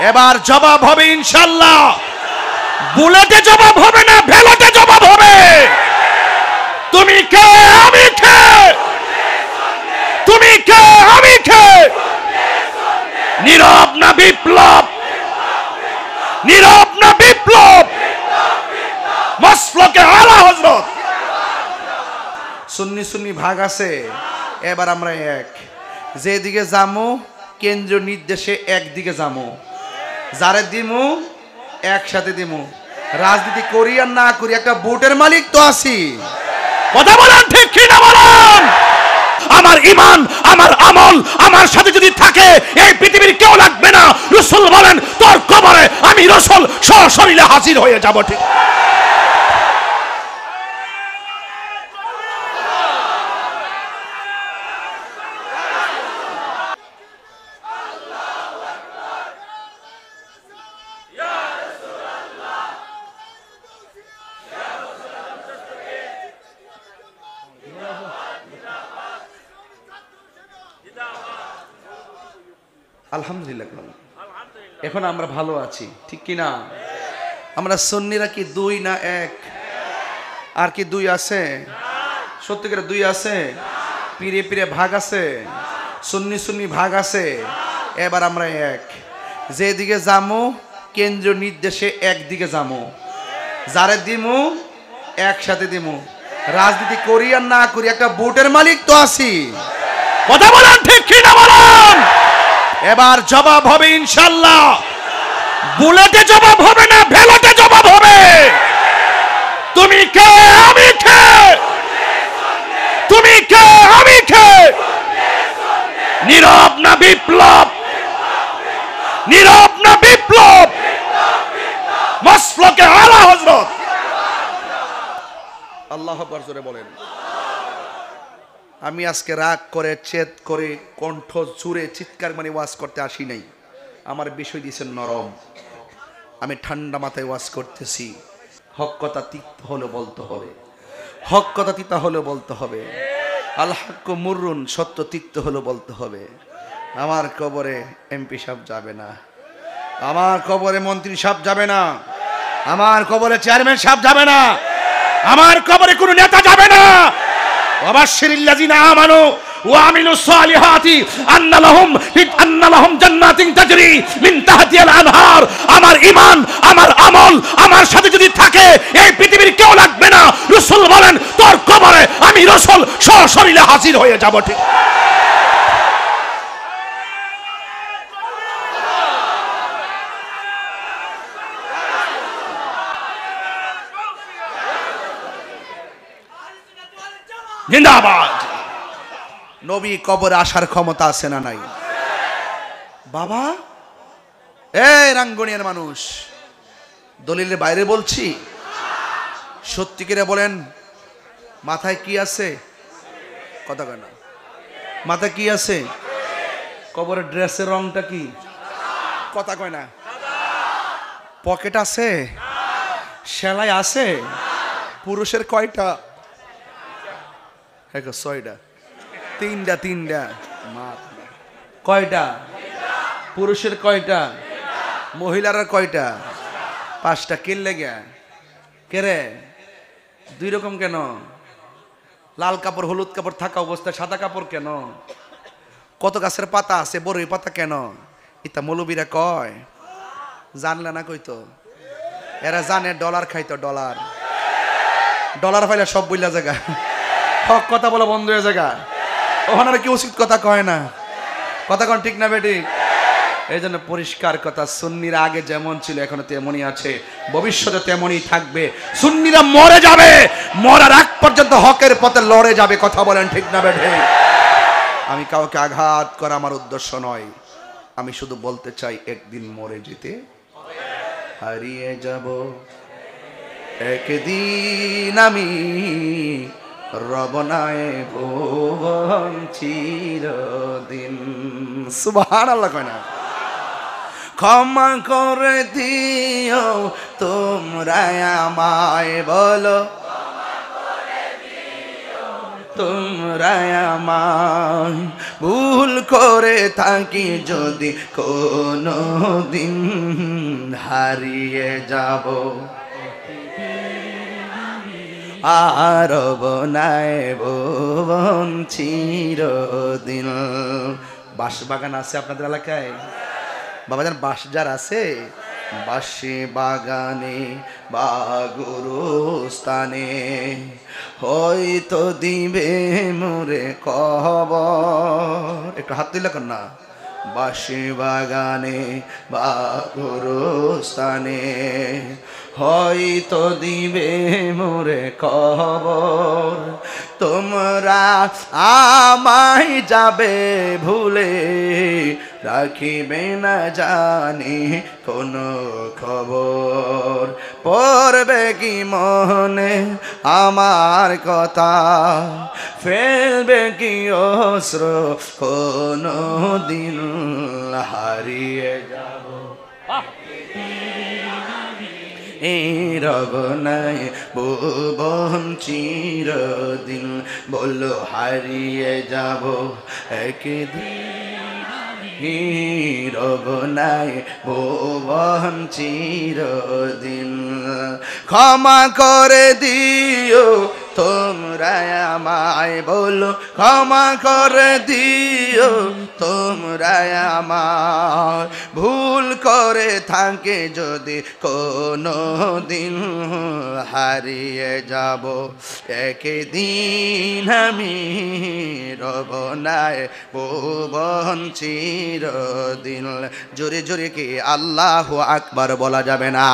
এবার জবাব হবে ইনশাআল্লাহ। বুলেটে জবাব হবে না, ভেলোটে জবাব হবে। তুমি কে আমি কে, তুমি কে আমি কে, নীরব না বিপ্লব, নীরব না বিপ্লব, মাসলকে আলা হযরত। সুন্নি সুন্নি ভাগ আছে, এবার আমরা এক। যেদিকে যামু কেন্দ্রীয় নির্দেশে একদিকে যামু, যারে দিমু একসাথে দিমু। রাজনীতি করি আর না করি একটা ভোটের মালিক তো আছি। কথা বলেন ঠিক কি না বলেন? আমার ঈমান আমার আমল আমার সাথে যদি থাকে এই পৃথিবীর কেউ লাগবে না। রাসূল বলেন তোর কবরে আমি রাসূল সশরীরে হাজির হয়ে যাব। ঠিক আলহামদুলিল্লাহ, এখন আমরা ভালো আছি ঠিক কি না? আমরা সুন্নিরা কি দুই না এক? আর কি দুই আছে? সত্যিকারে দুই আছে? পীরে পীরে ভাগ আছে, সুন্নি সুন্নি ভাগ আছে। এবার আমরা এক। যেদিকে যামু কেন্দ্রীয় নির্দেশে একদিকে যামু, যারে দিমু একসাথে দিমু। রাজনীতি করি আর না করি একটা ভোটের মালিক তো আছি। কথা বলেন ঠিক কি না বলেন? এবার জবাব হবে ইনশাআল্লাহ। বুলেটে জবাব হবে না, ভেলোটে জবাব হবে। তুমি কে আমি কে, তুমি কে আমি কে, নীরব না বিপ্লব, নীরব না বিপ্লব, মাসলকে আলা হযরত। আল্লাহু আকবার জোরে বলেন। আমি আজকে রাগ করে চেত করে কণ্ঠ জুড়ে চিৎকার মানে ওয়াজ করতে আসি নাই। আমার বিষয় দিয়েছেন নরম, আমি ঠান্ডা মাথায় ওয়াজ করতেছি। হক কথা তিক্ত হলে বলতে হবে, হক কথা তিতা হলে বলতে হবে। আল হাক্কু মুররুন, সত্য তিক্ত হলে বলতে হবে। আমার কবরে এমপি সাহেব যাবে না, আমার কবরে মন্ত্রী সাহেব যাবে না, আমার কবরে চেয়ারম্যান সাহেব যাবে না, আমার কবরে কোনো নেতা যাবে না। ওয়াবাশশিরিল্লাযিনা আমানু ওয়া আমিলুস সালিহাতি আন্না লাহুম জান্নাতিন তাজরি মিন তাহতিহাল আনহার। আমার ঈমান আমার আমল আমার সাথে যদি থাকে এই পৃথিবীর কেউ লাগবে না। রাসূল বলেন তোর কবরে আমি রাসূল সশরীরে হাজির হয়ে যাব। ঠিক জিন্দাবাদ। নবী কবরে আসার ক্ষমতা আছে না নাই? বাবা এই রাঙ্গুনিয়ার মানুষ, দলিলের বাইরে বলছি, সত্যি করে বলেন মাথায় কি আছে? কথা কয় না, মাথায় কি আছে? কবরের ড্রেসের রংটা কি? কথা কয় না। পকেট আছে? সেলাই আছে? পুরুষের কয়টা? ছয়টা, তিনটা তিনটা। কয়টা? পুরুষের কয়টা? মহিলারা কয়টা? পাঁচটা। কিনলে গে কে রে? দুই রকম কেন? লাল কাপড় হলুদ কাপড় থাকা অবস্থায় সাদা কাপড় কেন? কত গাছের পাতা আছে, বড়ই পাতা কেন? ইতা মৌলবীরা কয়, জানলে না কইতো? এরা জানে ডলার খাইতো, ডলার ডলার পাইলে সব বইলা জায়গা। হক কথা বলা বন্ধ হয়ে জায়গা। ওখানে কি উচিত কথা কয় না? কথা কন ঠিক না বেটি? এই জন্য পরিষ্কার কথা, সুন্নিরা আগে যেমন ছিল এখনো তেমনই আছে, ভবিষ্যতে তেমনই থাকবে। সুন্নিরা মরে যাবে, মরার আগ পর্যন্ত হকের পথে লড়ে যাবে। কথা বলেন ঠিক না বেটি? আমি কাউকে আঘাত করা আমার উদ্দেশ্য নয়, আমি শুধু বলতে চাই একদিন মরে যেতে হারিয়ে যাব, একদিন আমি রবনায় ভুবন চিরদিন। সুবহানাল্লাহ কয় না? ক্ষমা করে দিও তোমরা আমায়, বলো তোমরা আমায় ভুল করে থাকি যদি কোনো দিন হারিয়ে যাব আর বনায় ভুবন চিরদিন। বাঁশবাগান আছে আপনাদের এলাকায়? বাবাজান বাঁশঝাড় আছে? বাঁশি বাগানে বা গুরুস্থানে হয়তো দিবে মোরে কবর। একটু হাত তুলে কর না। বাঁশি বাগানে বা গুরুস্থানে হয়তো দিবে মোরে কবর। তোমরা আমায় যাবে ভুলে রাখিবে না জানি কোনো খবর। পড়বে কি মনে আমার কথা, ফেলবে কি অস্ত্র কোনো দিন হারিয়ে যাব এই রগনায় ভুবন চিরদিন। বলো হারিয়ে যাব একদিন রগনায় ভুবন চিরদিন। ক্ষমা করে দিও তোমরা আমায়, বলো ক্ষমা করে দিও তোমরা আমায় ভুল করে থাকে যদি কোনো দিন হারিয়ে যাব একদিন আমি রবনায় ভুবন চিরদিন। জোরে জোরে কি আল্লাহু আকবার বলা যাবে না?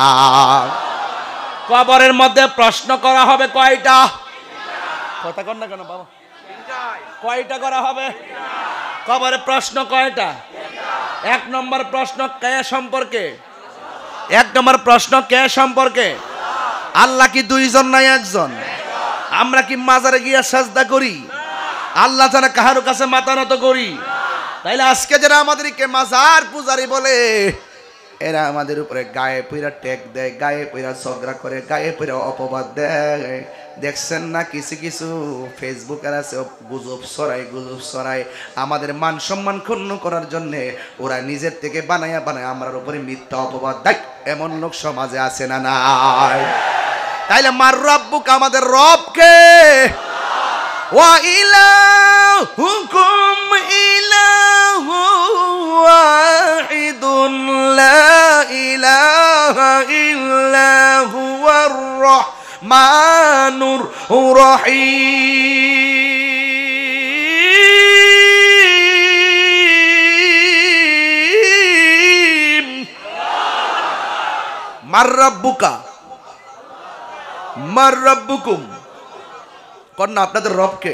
কবরের মধ্যে প্রশ্ন করা হবে কয়টা? কথা কর না কেন বাবা? কয়টা করা হবে কবরে প্রশ্ন? কয়টা? এক নম্বর প্রশ্ন কে সম্পর্কে? এক নম্বর প্রশ্ন কে সম্পর্কে? আল্লাহ কি দুইজন নাই একজন? আমরা কি মাজারে গিয়া সাজদা করি? আল্লাহ জানা কাহার কাছে মাথা নত করি? তাইলে আজকে যারা আমাদেরকে মাজার পূজারি বলে, এরা আমাদের উপরে গায়ে পইরা টেক দেয়, গায়ে পইরা ঝগড়া করে, গায়ে পইরা অপবাদ দেয়। দেখছেন না কিছু কিছু ফেসবুকের আছে গুজব ছড়ায় আমাদের মান সম্মান ক্ষুণ্ণ করার জন্যে। ওরা নিজের থেকে বানায়া আমার উপরে মিথ্যা অপবাদ দেয়। এমন লোক সমাজে আছে না নাই? তাইলে মার রব্বুক, আমাদের রবকে ওয়া ইলাহুকুম ইলাহু ওয়াহিদুন লা ইলাহা ইল্লা হুয়ার রহমানুর রহিম। মার রব্বুকা মার রব্বুকুম, কন্যা আপনাদের রবকে